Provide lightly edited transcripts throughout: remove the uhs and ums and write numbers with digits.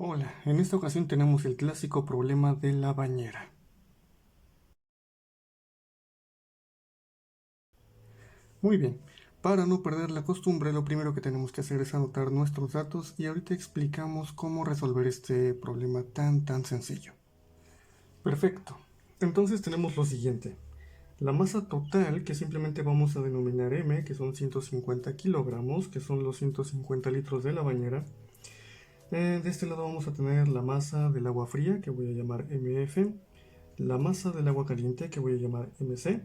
Hola, en esta ocasión tenemos el clásico problema de la bañera. Muy bien, para no perder la costumbre, lo primero que tenemos que hacer es anotar nuestros datos y ahorita explicamos cómo resolver este problema tan sencillo. Perfecto, entonces tenemos lo siguiente. La masa total, que simplemente vamos a denominar M, que son 150 kilogramos, que son los 150 litros de la bañera. De este lado vamos a tener la masa del agua fría, que voy a llamar MF, la masa del agua caliente, que voy a llamar MC,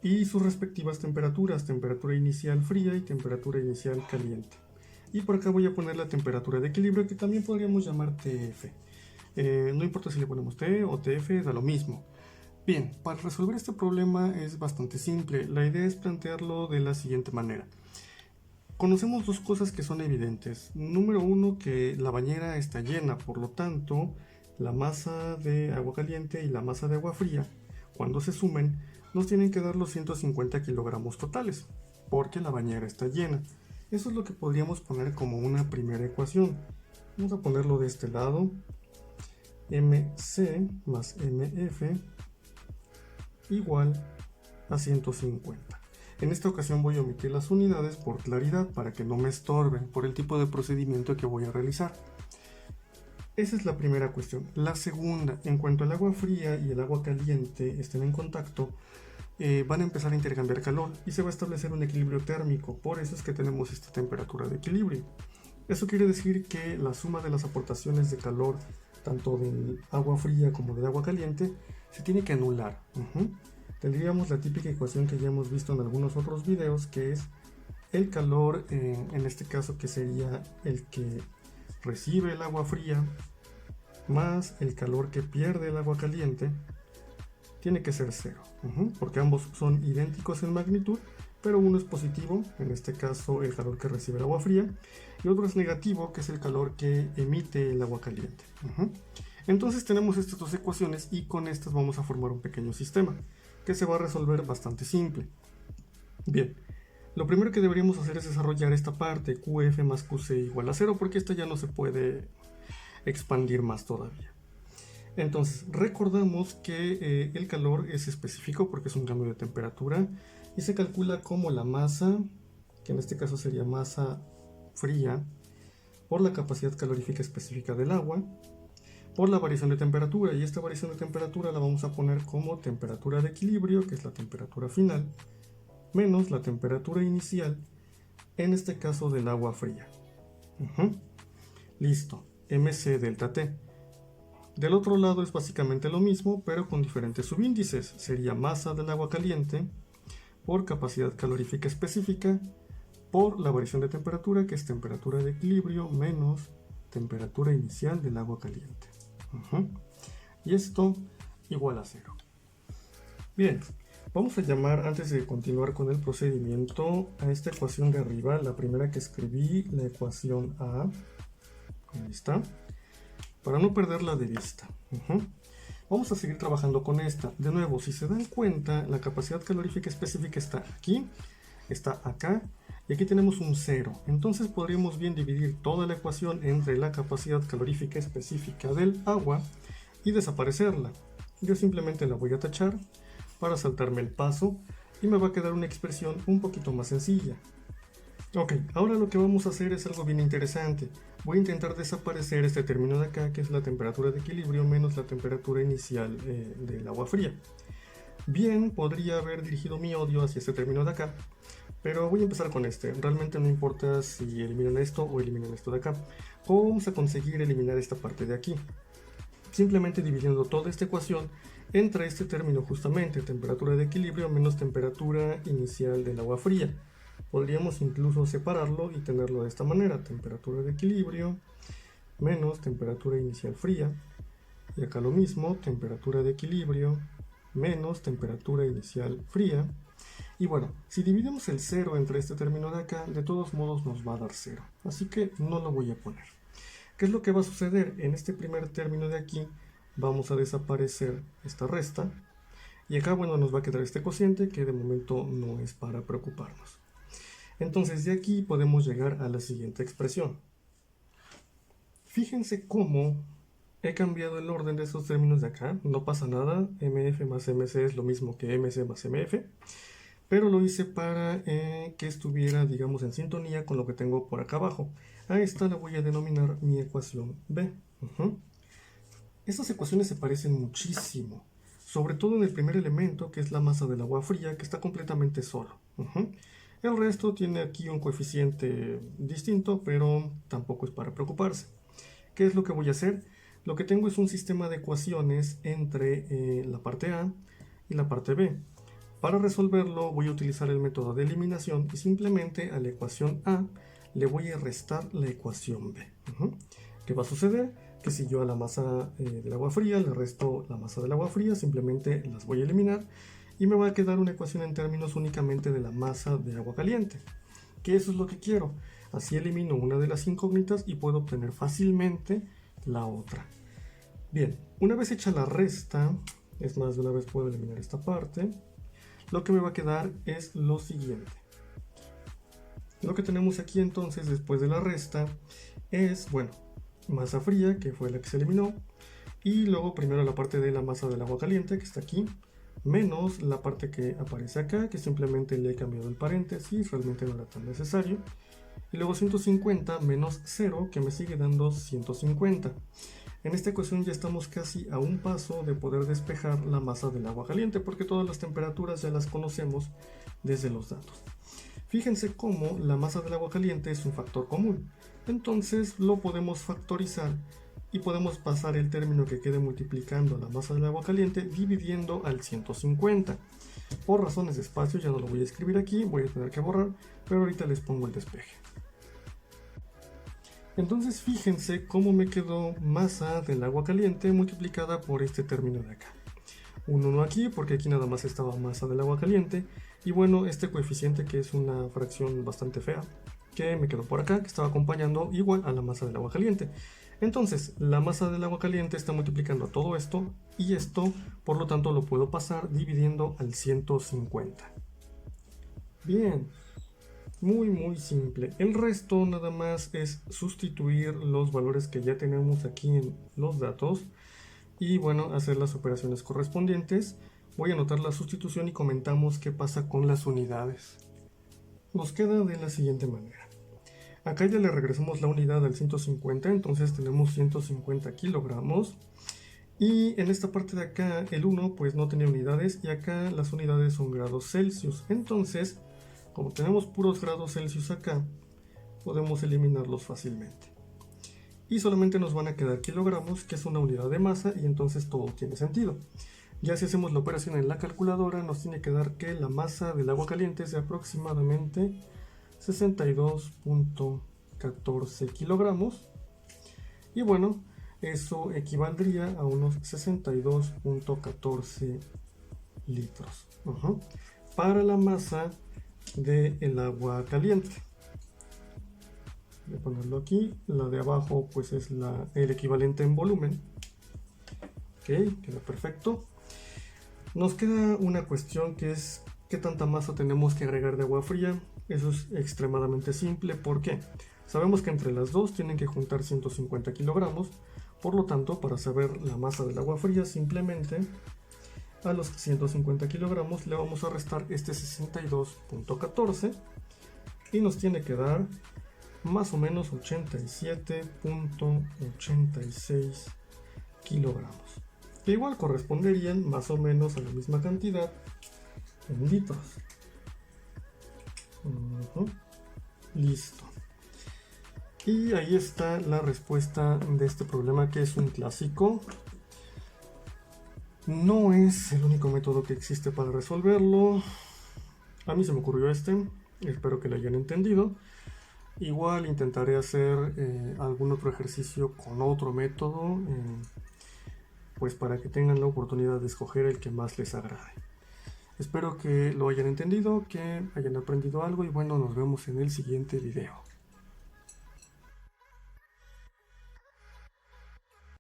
y sus respectivas temperaturas, temperatura inicial fría y temperatura inicial caliente. Y por acá voy a poner la temperatura de equilibrio, que también podríamos llamar TF. No importa si le ponemos T o TF, da lo mismo. Bien, para resolver este problema es bastante simple. La idea es plantearlo de la siguiente manera. Conocemos dos cosas que son evidentes. Número uno, que la bañera está llena, por lo tanto, la masa de agua caliente y la masa de agua fría, cuando se sumen, nos tienen que dar los 150 kilogramos totales, porque la bañera está llena. Eso es lo que podríamos poner como una primera ecuación. Vamos a ponerlo de este lado. MC más MF igual a 150. En esta ocasión voy a omitir las unidades por claridad, para que no me estorben por el tipo de procedimiento que voy a realizar. Esa es la primera cuestión. La segunda, en cuanto el agua fría y el agua caliente estén en contacto, van a empezar a intercambiar calor y se va a establecer un equilibrio térmico. Por eso es que tenemos esta temperatura de equilibrio. Eso quiere decir que la suma de las aportaciones de calor, tanto del agua fría como del agua caliente, se tiene que anular. Tendríamos la típica ecuación que ya hemos visto en algunos otros videos, que es el calor, en este caso que sería el que recibe el agua fría, más el calor que pierde el agua caliente, tiene que ser cero, porque ambos son idénticos en magnitud, pero uno es positivo, en este caso el calor que recibe el agua fría, y otro es negativo, que es el calor que emite el agua caliente. Entonces tenemos estas dos ecuaciones y con estas vamos a formar un pequeño sistema que se va a resolver bastante simple. Bien, lo primero que deberíamos hacer es desarrollar esta parte, QF más QC igual a 0, porque esta ya no se puede expandir más todavía. Entonces, recordamos que el calor es específico porque es un cambio de temperatura y se calcula como la masa, que en este caso sería masa fría, por la capacidad calorífica específica del agua, por la variación de temperatura, y esta variación de temperatura la vamos a poner como temperatura de equilibrio, que es la temperatura final, menos la temperatura inicial, en este caso del agua fría. Listo, MC delta T. Del otro lado es básicamente lo mismo, pero con diferentes subíndices. Sería masa del agua caliente por capacidad calorífica específica por la variación de temperatura, que es temperatura de equilibrio, menos temperatura inicial del agua caliente. Y esto igual a 0. Bien, vamos a llamar, antes de continuar con el procedimiento, a esta ecuación de arriba, la primera que escribí, la ecuación A. Ahí está. Para no perderla de vista. Vamos a seguir trabajando con esta. De nuevo, si se dan cuenta, la capacidad calorífica específica está aquí, está acá, y aquí tenemos un 0. Entonces podríamos bien dividir toda la ecuación entre la capacidad calorífica específica del agua y desaparecerla. Yo simplemente la voy a tachar para saltarme el paso y me va a quedar una expresión un poquito más sencilla. Ok, ahora lo que vamos a hacer es algo bien interesante. Voy a intentar desaparecer este término de acá, que es la temperatura de equilibrio menos la temperatura inicial del agua fría. Bien, podría haber dirigido mi odio hacia este término de acá, pero voy a empezar con este. Realmente no importa si eliminan esto o eliminan esto de acá. ¿Cómo vamos a conseguir eliminar esta parte de aquí? Simplemente dividiendo toda esta ecuación entre este término justamente, temperatura de equilibrio menos temperatura inicial del agua fría. Podríamos incluso separarlo y tenerlo de esta manera, temperatura de equilibrio menos temperatura inicial fría, y acá lo mismo, temperatura de equilibrio menos temperatura inicial fría. Y bueno, si dividimos el 0 entre este término de acá, de todos modos nos va a dar 0, así que no lo voy a poner. ¿Qué es lo que va a suceder? En este primer término de aquí vamos a desaparecer esta resta, y acá, bueno, nos va a quedar este cociente que de momento no es para preocuparnos. Entonces de aquí podemos llegar a la siguiente expresión. Fíjense cómo he cambiado el orden de estos términos de acá. No pasa nada, MF más MC es lo mismo que MC más MF. Pero lo hice para que estuviera, digamos, en sintonía con lo que tengo por acá abajo. A esta la voy a denominar mi ecuación B. Estas ecuaciones se parecen muchísimo, sobre todo en el primer elemento, que es la masa del agua fría, que está completamente solo. El resto tiene aquí un coeficiente distinto, pero tampoco es para preocuparse. ¿Qué es lo que voy a hacer? Lo que tengo es un sistema de ecuaciones entre la parte A y la parte B. Para resolverlo voy a utilizar el método de eliminación y simplemente a la ecuación A le voy a restar la ecuación B. ¿Qué va a suceder? Que si yo a la masa del agua fría le resto la masa del agua fría, simplemente las voy a eliminar y me va a quedar una ecuación en términos únicamente de la masa de agua caliente. Que eso es lo que quiero. Así elimino una de las incógnitas y puedo obtener fácilmente la otra. Bien, una vez hecha la resta, es más, de una vez puedo eliminar esta parte. Lo que me va a quedar es lo siguiente. Lo que tenemos aquí entonces después de la resta es, bueno, masa fría, que fue la que se eliminó, y luego primero la parte de la masa del agua caliente, que está aquí, menos la parte que aparece acá, que simplemente le he cambiado el paréntesis, realmente no era tan necesario, y luego 150 menos 0, que me sigue dando 150. En esta ecuación ya estamos casi a un paso de poder despejar la masa del agua caliente, porque todas las temperaturas ya las conocemos desde los datos. Fíjense cómo la masa del agua caliente es un factor común, entonces lo podemos factorizar y podemos pasar el término que quede multiplicando la masa del agua caliente dividiendo al 150. Por razones de espacio ya no lo voy a escribir aquí, voy a tener que borrar, pero ahorita les pongo el despeje. Entonces fíjense cómo me quedó masa del agua caliente multiplicada por este término de acá. Un 1 aquí porque aquí nada más estaba masa del agua caliente. Y bueno, este coeficiente que es una fracción bastante fea, que me quedó por acá, que estaba acompañando igual a la masa del agua caliente. Entonces, la masa del agua caliente está multiplicando todo esto y esto, por lo tanto, lo puedo pasar dividiendo al 150. Bien, muy simple. El resto nada más es sustituir los valores que ya tenemos aquí en los datos y bueno, hacer las operaciones correspondientes. Voy a anotar la sustitución y comentamos qué pasa con las unidades. Nos queda de la siguiente manera. Acá ya le regresamos la unidad al 150, entonces tenemos 150 kilogramos. Y en esta parte de acá, el 1 pues no tenía unidades y acá las unidades son grados Celsius. Entonces, como tenemos puros grados Celsius acá, podemos eliminarlos fácilmente. Y solamente nos van a quedar kilogramos, que es una unidad de masa, y entonces todo tiene sentido. Ya si hacemos la operación en la calculadora, nos tiene que dar que la masa del agua caliente es de aproximadamente 62.14 kilogramos. Y bueno, eso equivaldría a unos 62.14 litros. Para la masa del agua caliente. Voy a ponerlo aquí. La de abajo pues es el equivalente en volumen. Ok, queda perfecto. Nos queda una cuestión que es qué tanta masa tenemos que agregar de agua fría. Eso es extremadamente simple. ¿Por qué? Sabemos que entre las dos tienen que juntar 150 kilogramos. Por lo tanto, para saber la masa del agua fría, simplemente a los 150 kilogramos le vamos a restar este 62.14 y nos tiene que dar más o menos 87.86 kilogramos. Que igual corresponderían más o menos a la misma cantidad en litros. Listo. Y ahí está la respuesta de este problema, que es un clásico. No es el único método que existe para resolverlo. A mí se me ocurrió este. Espero que lo hayan entendido. Igual intentaré hacer algún otro ejercicio con otro método. Pues para que tengan la oportunidad de escoger el que más les agrade. Espero que lo hayan entendido, que hayan aprendido algo y bueno, nos vemos en el siguiente video.